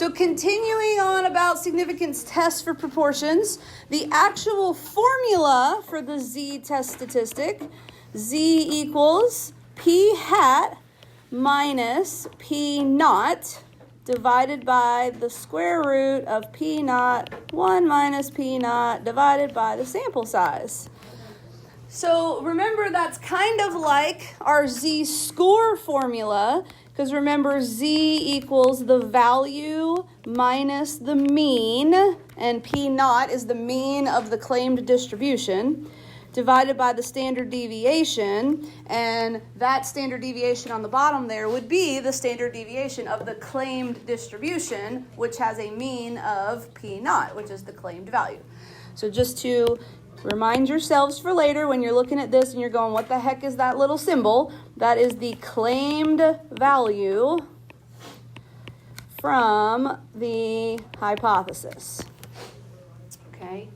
So continuing on about significance tests for proportions, the actual formula for the z-test statistic, z equals p hat minus p naught divided by the square root of p naught 1 minus p naught divided by the sample size. So remember, that's kind of like our z-score formula, because remember, z equals the value minus the mean, and p naught is the mean of the claimed distribution, divided by the standard deviation, and that standard deviation on the bottom there would be the standard deviation of the claimed distribution, which has a mean of p naught, which is the claimed value. So just to remind yourselves for later when you're looking at this and you're going, what the heck is that little symbol? That is the claimed value from the hypothesis. Okay.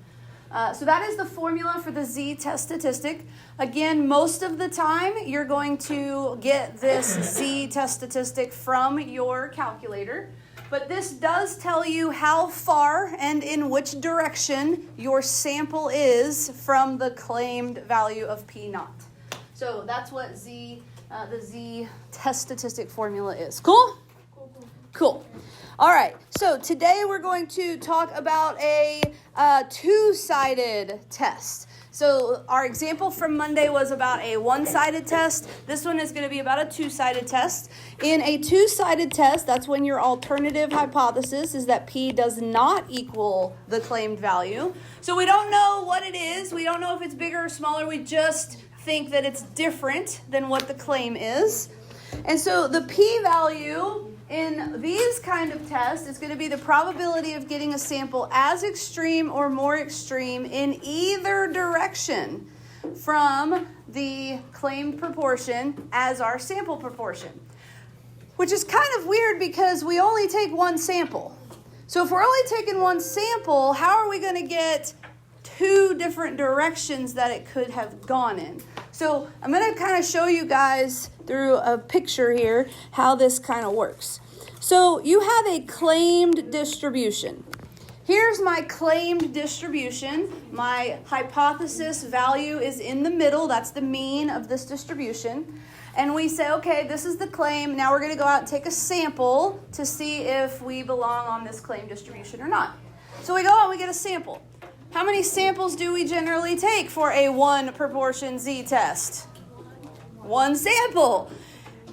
So that is the formula for the z-test statistic. Again, most of the time you're going to get this z-test statistic from your calculator. But this does tell you how far and in which direction your sample is from the claimed value of p naught. So that's what the z-test statistic formula is. Cool? Cool. All right. So today we're going to talk about a two-sided test. So our example from Monday was about a one-sided test. This one is going to be about a two-sided test. In a two-sided test, that's when your alternative hypothesis is that p does not equal the claimed value. So we don't know what it is. We don't know if it's bigger or smaller. We just think that it's different than what the claim is. And so the p-value in these kind of tests is going to be the probability of getting a sample as extreme or more extreme in either direction from the claimed proportion as our sample proportion. Which is kind of weird because we only take one sample. So if we're only taking one sample, how are we going to get two different directions that it could have gone in? So I'm going to kind of show you guys through a picture here how this kind of works. So you have a claimed distribution. Here's my claimed distribution. My hypothesis value is in the middle. That's the mean of this distribution. And we say, okay, this is the claim. Now we're going to go out and take a sample to see if we belong on this claimed distribution or not. So we go out and we get a sample. How many samples do we generally take for a one proportion z-test? One sample.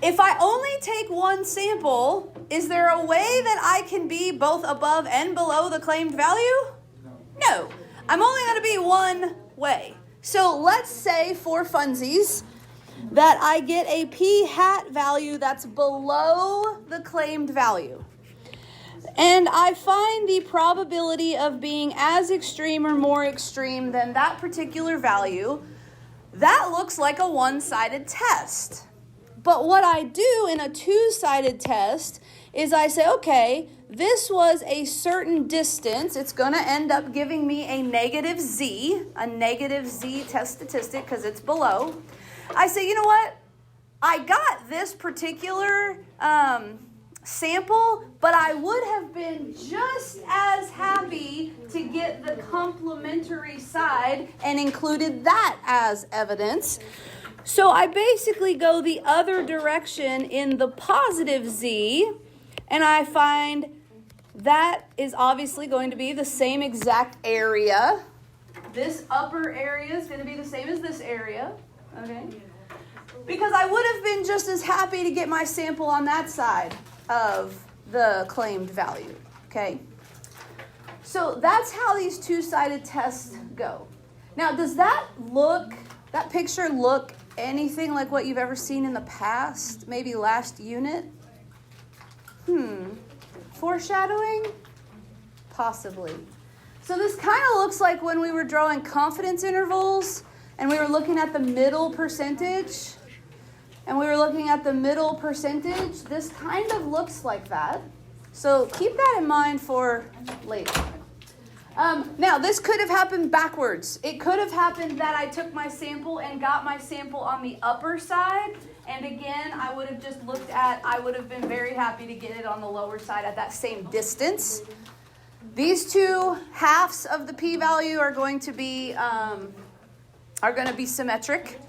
If I only take one sample, is there a way that I can be both above and below the claimed value? No. I'm only going to be one way. So let's say for funsies that I get a p hat value that's below the claimed value. And I find the probability of being as extreme or more extreme than that particular value. That looks like a one-sided test. But what I do in a two-sided test is I say, okay, this was a certain distance. It's going to end up giving me a negative z test statistic because it's below. I say, you know what? I got this particular sample, but I would have been just as happy to get the complementary side and included that as evidence. So I basically go the other direction in the positive z, and I find that is obviously going to be the same exact area. This upper area is going to be the same as this area, okay? Because I would have been just as happy to get my sample on that side of the claimed value, okay? So that's how these two-sided tests go. Now, does that picture look anything like what you've ever seen in the past? Maybe last unit? Foreshadowing? Possibly. So this kind of looks like when we were drawing confidence intervals and we were looking at the middle percentage. This kind of looks like that. So keep that in mind for later. Now, this could have happened backwards. It could have happened that I took my sample and got my sample on the upper side. And again, I would have just I would have been very happy to get it on the lower side at that same distance. These two halves of the p-value are going to be symmetric.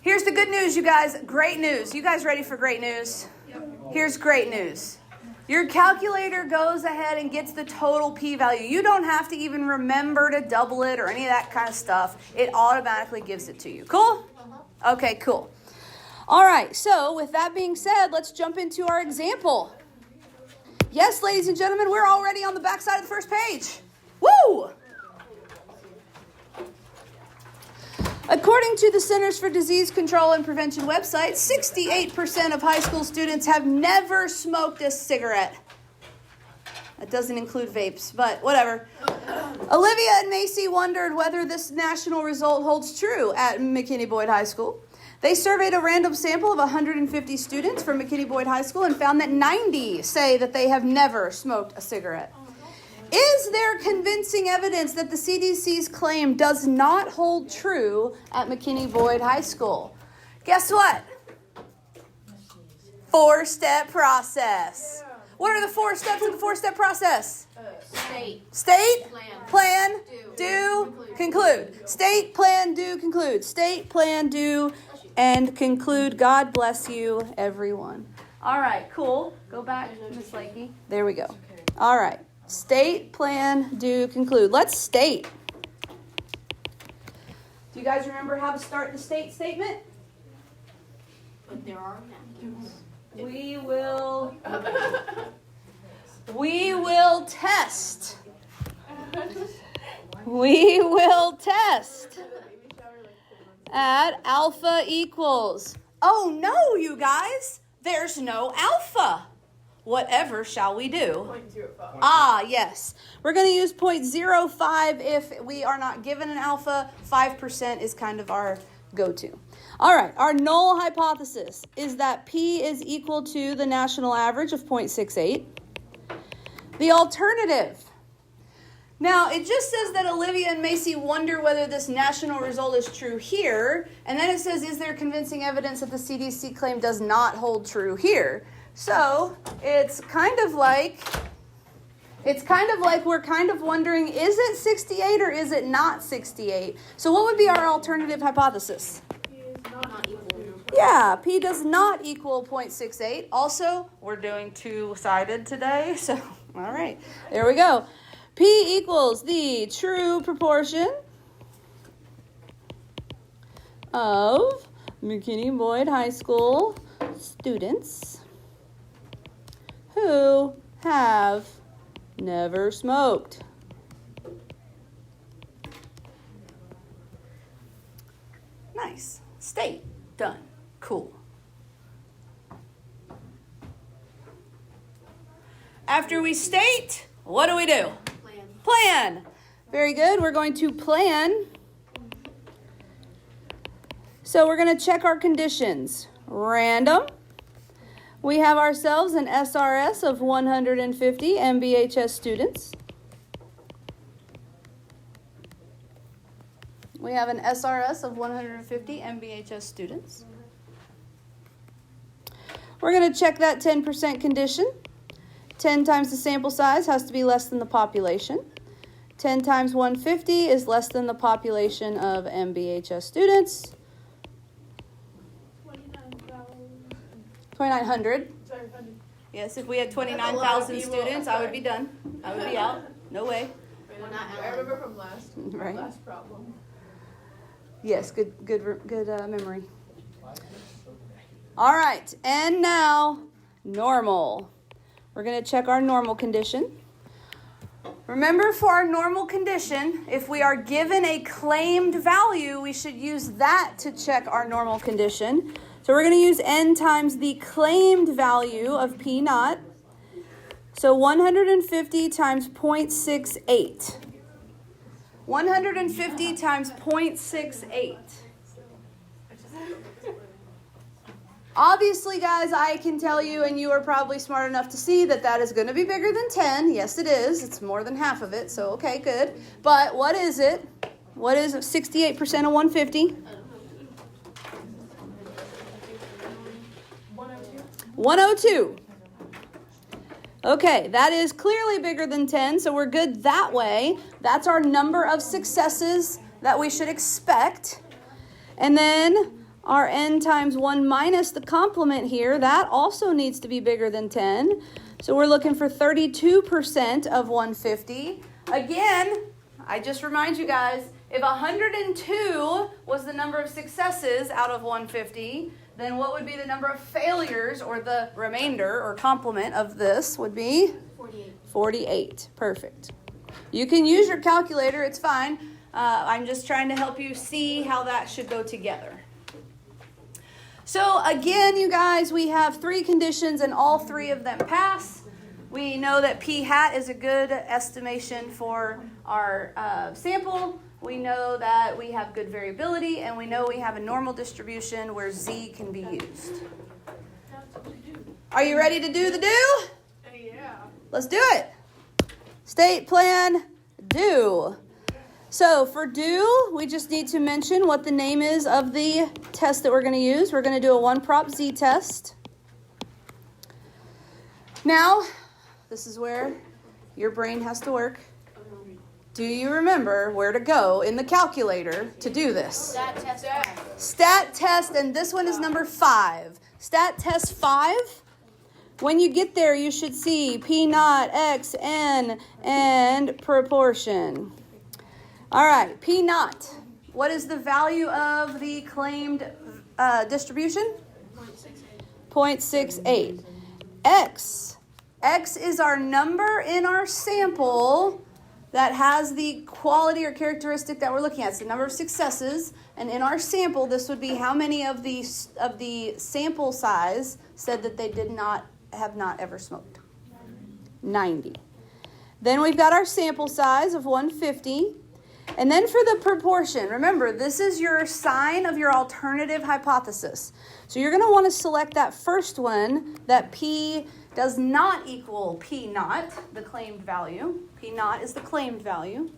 Here's the good news, you guys. Great news. You guys ready for great news? Here's great news. Your calculator goes ahead and gets the total p-value. You don't have to even remember to double it or any of that kind of stuff. It automatically gives it to you. Cool? Okay, cool. All right, so with that being said, let's jump into our example. Yes, ladies and gentlemen, we're already on the back side of the first page. Woo! According to the Centers for Disease Control and Prevention website, 68% of high school students have never smoked a cigarette. That doesn't include vapes, but whatever. Olivia and Macy wondered whether this national result holds true at McKinney-Boyd High School. They surveyed a random sample of 150 students from McKinney-Boyd High School and found that 90 say that they have never smoked a cigarette. Is there convincing evidence that the CDC's claim does not hold true at McKinney-Boyd High School? Guess what? 4-step process. What are the 4 steps of the 4-step process? State, plan, do, conclude. State, plan, do, conclude. State, plan, do, and conclude. God bless you, everyone. All right, cool. Go back, Miss Lakey. There we go. All right. State, plan, do, conclude. Let's state. Do you guys remember how to start the state statement? But there are napkins. We will test. We will test at alpha equals. Oh no, you guys. There's no alpha. Whatever shall we do? 0.05. Ah, yes. We're going to use 0.05 if we are not given an alpha. 5% is kind of our go-to. All right, our null hypothesis is that P is equal to the national average of 0.68. The alternative. Now, it just says that Olivia and Macy wonder whether this national result is true here. And then it says, is there convincing evidence that the CDC claim does not hold true here? So it's kind of like we're kind of wondering, is it 68 or is it not 68? So what would be our alternative hypothesis? Not equal. Yeah, P does not equal 0.68. Also, we're doing two-sided today, so all right, there we go. P equals the true proportion of McKinney-Boyd High School students who have never smoked. Nice. State. Done. Cool. After we state, what do we do? Plan. Very good. We're going to plan. So we're going to check our conditions. Random. We have ourselves an SRS of 150 MBHS students. We have an SRS of 150 MBHS students. We're going to check that 10% condition. 10 times the sample size has to be less than the population. 10 times 150 is less than the population of MBHS students. 2,900. Sorry, 100. Yes, if we had 29,000 students, I would be done. I would be out. No way. I remember from Right. last problem. Yes, good memory. All right, and now normal. We're going to check our normal condition. Remember, for our normal condition, if we are given a claimed value, we should use that to check our normal condition. So we're going to use n times the claimed value of P naught. So 150 times 0.68. 150 times 0.68. Obviously, guys, I can tell you, and you are probably smart enough to see that that is going to be bigger than 10. Yes, it is. It's more than half of it, so okay, good. But what is it? What is 68% of 150? 102. Okay, that is clearly bigger than 10, so we're good that way. That's our number of successes that we should expect. And then our n times 1 minus the complement here, that also needs to be bigger than 10. So we're looking for 32% of 150. Again, I just remind you guys, if 102 was the number of successes out of 150, then what would be the number of failures, or the remainder or complement of this would be? 48. 48. Perfect. You can use your calculator. It's fine. I'm just trying to help you see how that should go together. So again, you guys, we have 3 conditions and all 3 of them pass. We know that p hat is a good estimation for our sample. We know that we have good variability, and we know we have a normal distribution where z can be used. Are you ready to do the do? Yeah. Let's do it. State plan, do. So for do, we just need to mention what the name is of the test that we're going to use. We're going to do a 1-prop z test. Now, this is where your brain has to work. Do you remember where to go in the calculator to do this? Stat test. Stat test, and this one is number 5. Stat test 5. When you get there, you should see P naught, X, N, and proportion. All right, P naught. What is the value of the claimed distribution? 0.68. X. X is our number in our sample that has the quality or characteristic that we're looking at. It's the number of successes. And in our sample, this would be how many of the sample size said that they have not ever smoked. 90. Then we've got our sample size of 150. And then for the proportion, remember, this is your sign of your alternative hypothesis. So you're going to want to select that first one, that P does not equal P naught, the claimed value. P naught is the claimed value.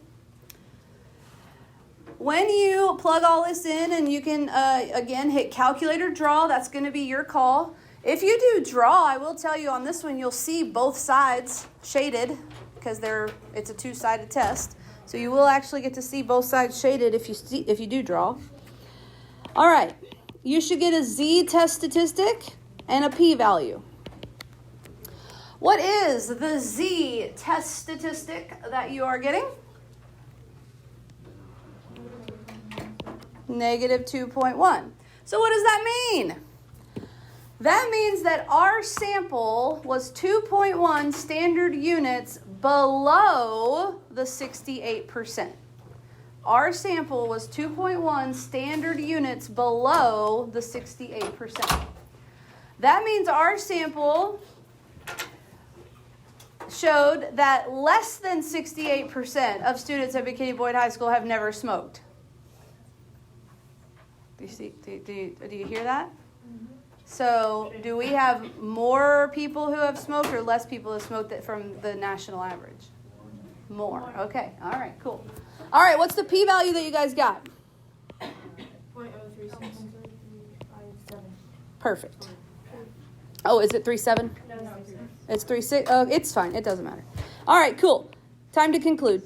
When you plug all this in, and you can, again, hit calculator draw, that's going to be your call. If you do draw, I will tell you on this one, you'll see both sides shaded because it's a 2-sided test. So you will actually get to see both sides shaded if you do draw. All right, you should get a z test statistic and a p-value. What is the z test statistic that you are getting? Negative 2.1. So what does that mean? That means that our sample was 2.1 standard units below the 68%. Our sample was 2.1 standard units below the 68%. That means our sample showed that less than 68% of students at McKinney Boyd High School have never smoked. Do you hear that? So do we have more people who have smoked or less people who have smoked from the national average? More. Okay. All right, cool. All right, what's the p-value that you guys got? 0.036. Perfect. Oh, is it 3.7? No. It's 3.6? Oh, it's fine. It doesn't matter. All right, cool. Time to conclude.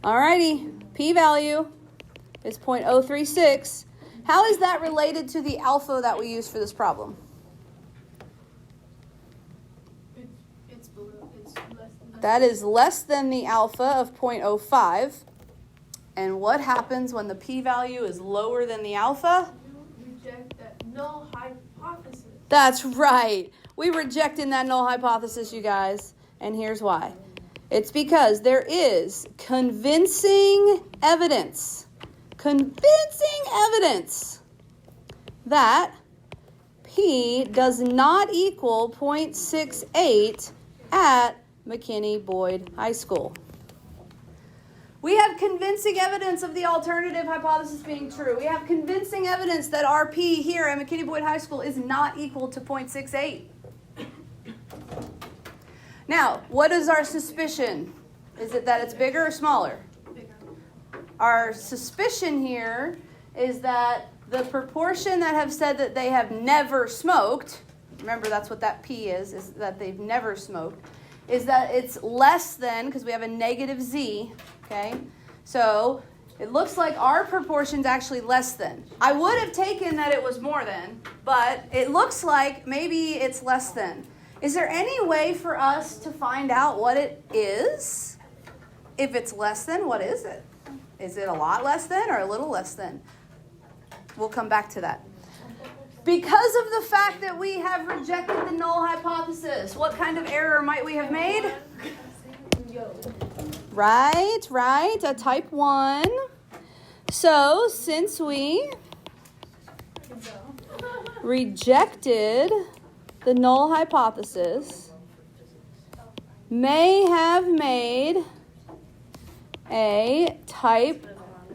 All righty. P-value is 0.036. How is that related to the alpha that we used for this problem? It's below. It's less than That is less than the alpha of 0.05. And what happens when the p-value is lower than the alpha? You reject that null hypothesis. That's right. We rejected that null hypothesis, you guys. And here's why. It's because there is convincing evidence that P does not equal 0.68 at McKinney Boyd High School. We have convincing evidence of the alternative hypothesis being true. We have convincing evidence that our P here at McKinney-Boyd High School is not equal to 0.68. Now, what is our suspicion? Is it that it's bigger or smaller? Bigger. Our suspicion here is that the proportion that have said that they have never smoked, remember that's what that P is that they've never smoked, is that it's less than, because we have a negative Z, okay? So it looks like our proportion's actually less than. I would have taken that it was more than, but it looks like maybe it's less than. Is there any way for us to find out what it is? If it's less than, what is it? Is it a lot less than or a little less than? We'll come back to that. Because of the fact that we have rejected the null hypothesis, what kind of error might we have made? Right, a type 1. So, since we rejected the null hypothesis, may have made a type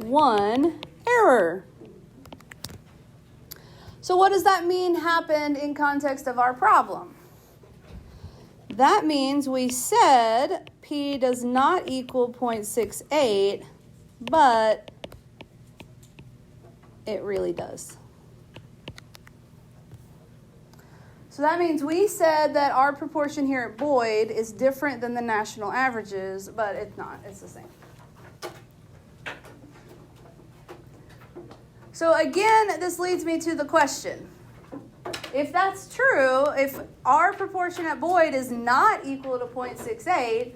1 error. So what does that mean happened in context of our problem? That means we said P does not equal 0.68, but it really does. So that means we said that our proportion here at Boyd is different than the national averages, but it's not. It's the same. So again, this leads me to the question. If that's true, if our proportion at Boyd is not equal to 0.68,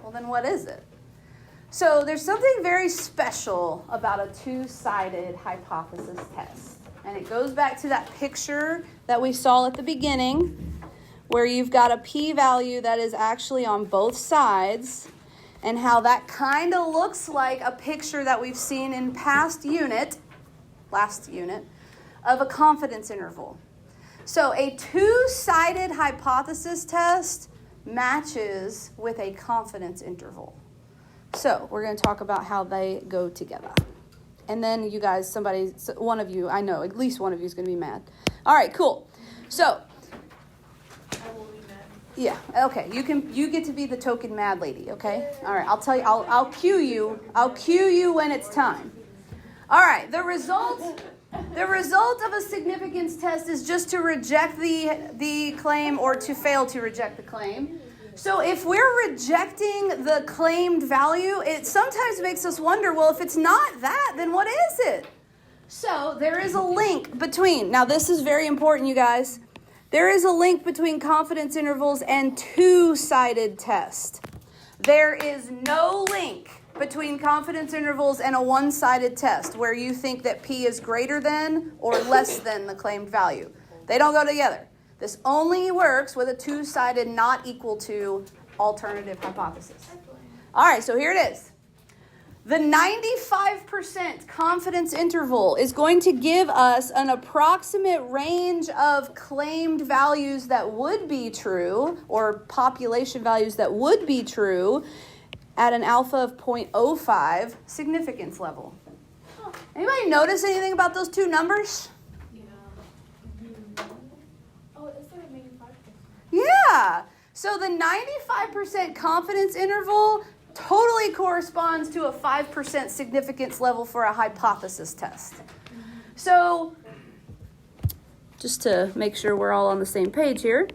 well then what is it? So there's something very special about a two-sided hypothesis test. And it goes back to that picture that we saw at the beginning, where you've got a p-value that is actually on both sides, and how that kind of looks like a picture that we've seen in last unit, of a confidence interval. So a two-sided hypothesis test matches with a confidence interval. So we're going to talk about how they go together. And then you guys, one of you, I know, at least one of you is going to be mad. All right, cool. So, I will be mad. yeah, okay. You get to be the token mad lady, okay? All right, I'll tell you. I'll cue you. I'll cue you when it's time. All right. The result of a significance test is just to reject the claim or to fail to reject the claim. So if we're rejecting the claimed value, it sometimes makes us wonder, well, if it's not that, then what is it? So there is a link between, now this is very important, you guys. There is a link between confidence intervals and two-sided test. There is no link between confidence intervals and a one-sided test where you think that P is greater than or less than the claimed value. They don't go together. This only works with a two-sided not equal to alternative hypothesis. All right, so here it is. The 95% confidence interval is going to give us an approximate range of claimed values that would be true, or population values that would be true, at an alpha of 0.05 significance level. Anybody notice anything about those two numbers? Oh, is there a -5%? Yeah. So the 95% confidence interval totally corresponds to a 5% significance level for a hypothesis test. So just to make sure we're all on the same page here,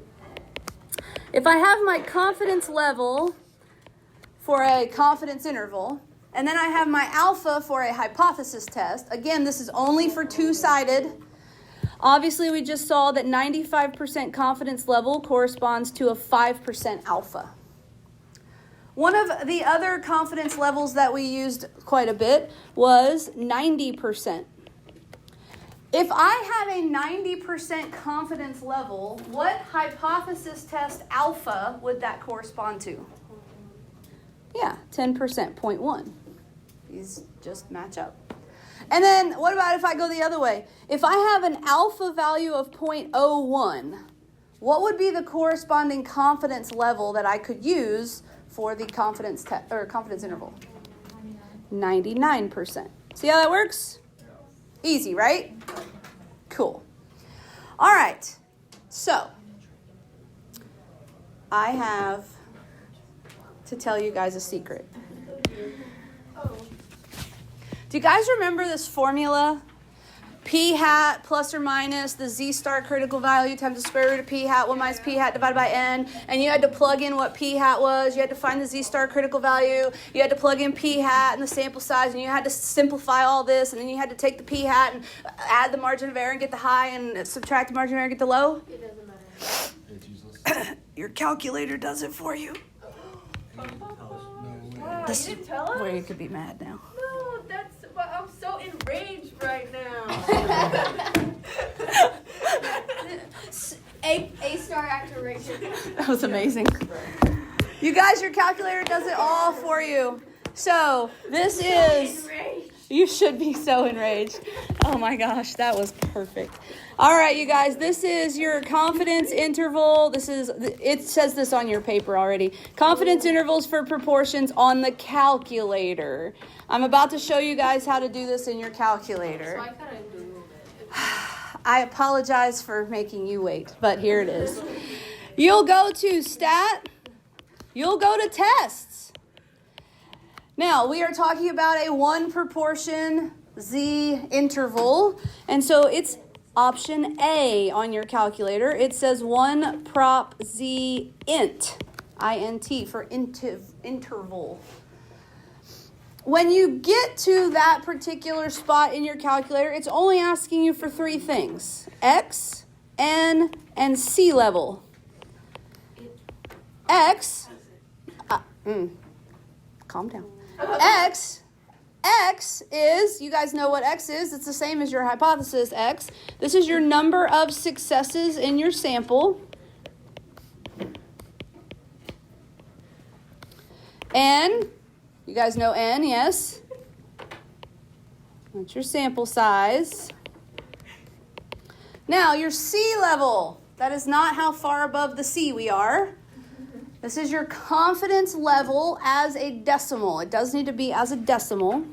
if I have my confidence level for a confidence interval, and then I have my alpha for a hypothesis test, again, this is only for two-sided. Obviously, we just saw that 95% confidence level corresponds to a 5% alpha. One of the other confidence levels that we used quite a bit was 90%. If I had a 90% confidence level, what hypothesis test alpha would that correspond to? Yeah, 10%, 0.1. These just match up. And then what about if I go the other way? If I have an alpha value of 0.01, what would be the corresponding confidence level that I could use for the confidence interval? 99%. See how that works? Easy, right? Cool. All right. So, I have to tell you guys a secret. Do you guys remember this formula? P hat plus or minus the z star critical value times the square root of p hat, 1 minus p hat divided by n. And you had to plug in what p hat was. You had to find the z star critical value. You had to plug in p hat and the sample size. And you had to simplify all this. And then you had to take the p hat and add the margin of error and get the high and subtract the margin of error and get the low. It doesn't matter. It's useless. Your calculator does it for you. Wow, This you didn't tell us? where you could be mad now. No, I'm so enraged right now. A star activation. That was amazing. You guys, your calculator does it all for you. So this is, Enraged. you should be so enraged. Oh my gosh, that was perfect. All right, you guys, this is your confidence interval. It says this on your paper already. Confidence intervals for proportions on the calculator. I'm about to show you guys how to do this in your calculator. So I gotta Google it. I apologize for making you wait, but here it is. You'll go to stat. You'll go to tests. Now, we are talking about a 1 proportion z interval. And so it's option A on your calculator. It says 1 prop z int. INT for interval. When you get to that particular spot in your calculator, it's only asking you for 3 things. X, N, and C level. X, calm down. X is, you guys know what X is. It's the same as your hypothesis X. This is your number of successes in your sample. N, you guys know N, yes? That's your sample size. Now, your C level. That is not how far above the C we are. This is your confidence level as a decimal. It does need to be as a decimal.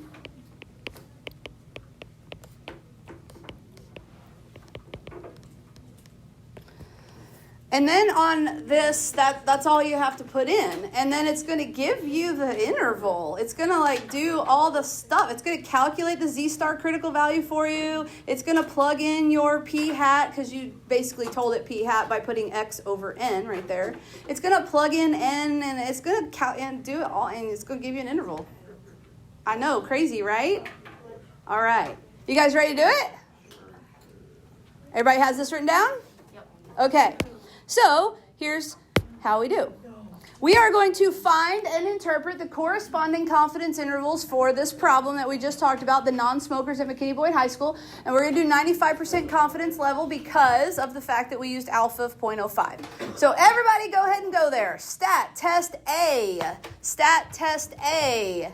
And then on this, that's all you have to put in. And then it's going to give you the interval. It's going to do all the stuff. It's going to calculate the z-star critical value for you. It's going to plug in your p hat because you basically told it p hat by putting x over n right there. It's going to plug in n and it's going to do it all, and it's going to give you an interval. I know, crazy, right? All right. You guys ready to do it? Everybody has this written down? Yep. Okay. So, here's how we do. We are going to find and interpret the corresponding confidence intervals for this problem that we just talked about, the non-smokers at McKinney Boyd High School. And we're going to do 95% confidence level because of the fact that we used alpha of 0.05. So, everybody go ahead and go there. Stat test A. Stat test A.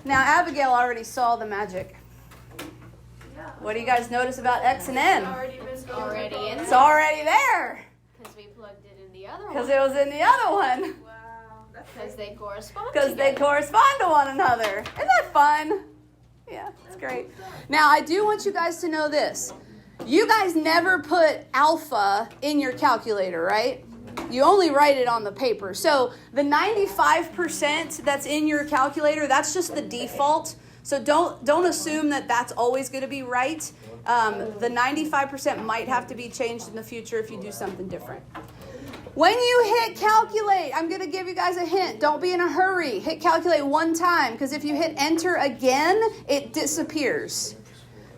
Now, Abigail already saw the magic. What do you guys notice about X and N? Already in It's already there. because we plugged it in the other Because one. it was in the other one. Wow, that's Because they correspond. Because they together. correspond to one another. Isn't that fun? Yeah, it's great. Now, I do want you guys to know this. You guys never put alpha in your calculator, right? You only write it on the paper. So the 95% that's in your calculator, that's just the default. So don't assume that that's always going to be right. The 95% might have to be changed in the future if you do something different. When you hit calculate, I'm going to give you guys a hint. Don't be in a hurry. Hit calculate one time, because if you hit enter again, it disappears.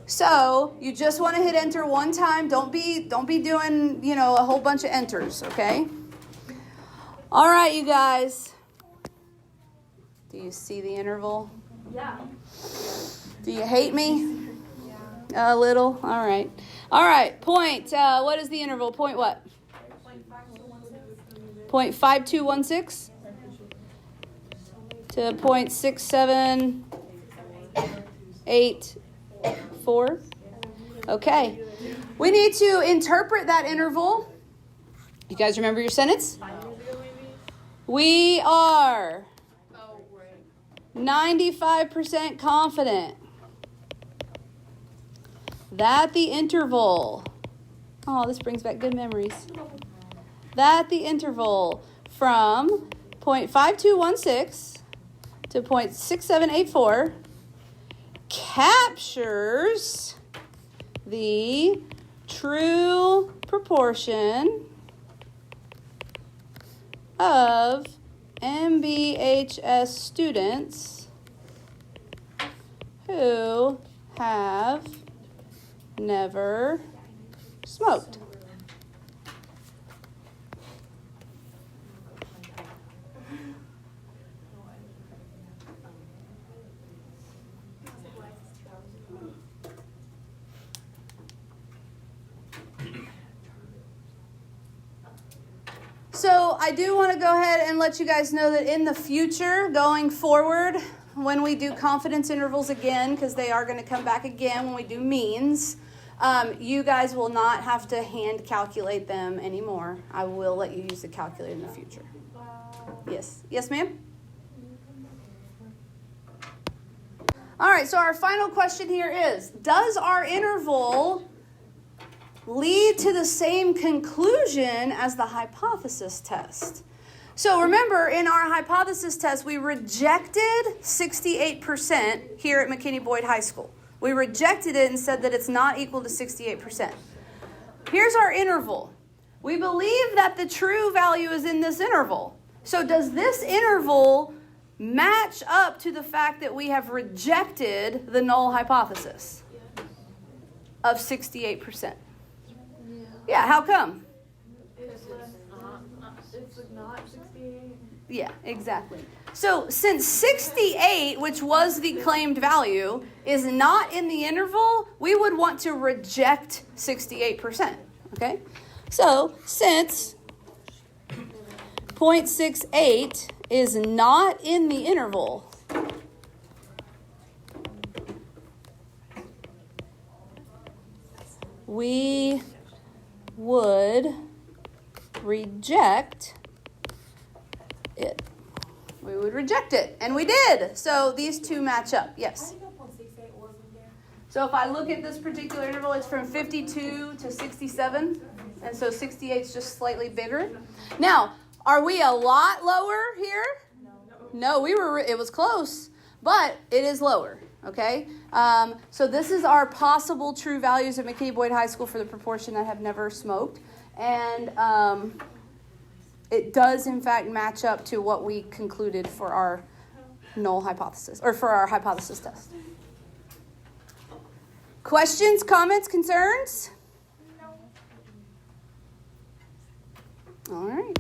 So you just want to hit enter one time. Don't be doing, a whole bunch of enters, okay? All right, you guys. Do you see the interval? Yeah. Do you hate me? A little? All right. All right. Point. What is the interval? Point what? 0.5216 to 0.6784. Okay. We need to interpret that interval. You guys remember your sentence? We are. Oh, right. 95% confident that the interval, oh, this brings back good memories, that the interval from 0.5216 to 0.6784 captures the true proportion of MBHS students who have never smoked. So I do want to go ahead and let you guys know that in the future, going forward, when we do confidence intervals again, because they are going to come back again when we do means, you guys will not have to hand calculate them anymore. I will let you use the calculator in the future. Yes. Yes, ma'am? All right, so our final question here is, does our interval lead to the same conclusion as the hypothesis test? So remember, in our hypothesis test, we rejected 68% here at McKinney-Boyd High School. We rejected it and said that it's not equal to 68%. Here's our interval. We believe that the true value is in this interval. So does this interval match up to the fact that we have rejected the null hypothesis of 68%? Yeah, how come? It's not 68. Yeah, exactly. So since 68, which was the claimed value, is not in the interval, we would want to reject 68%. Okay? So since 0.68 is not in the interval, we would reject it. We would reject it. And we did. So these two match up. Yes? So if I look at this particular interval, it's from 52 to 67. And so 68 is just slightly bigger. Now, are we a lot lower here? No, it was close, but it is lower. Okay, so this is our possible true values at McKinney-Boyd High School for the proportion that have never smoked. And it does, in fact, match up to what we concluded for our null hypothesis, or for our hypothesis test. Questions, comments, concerns? No. All right.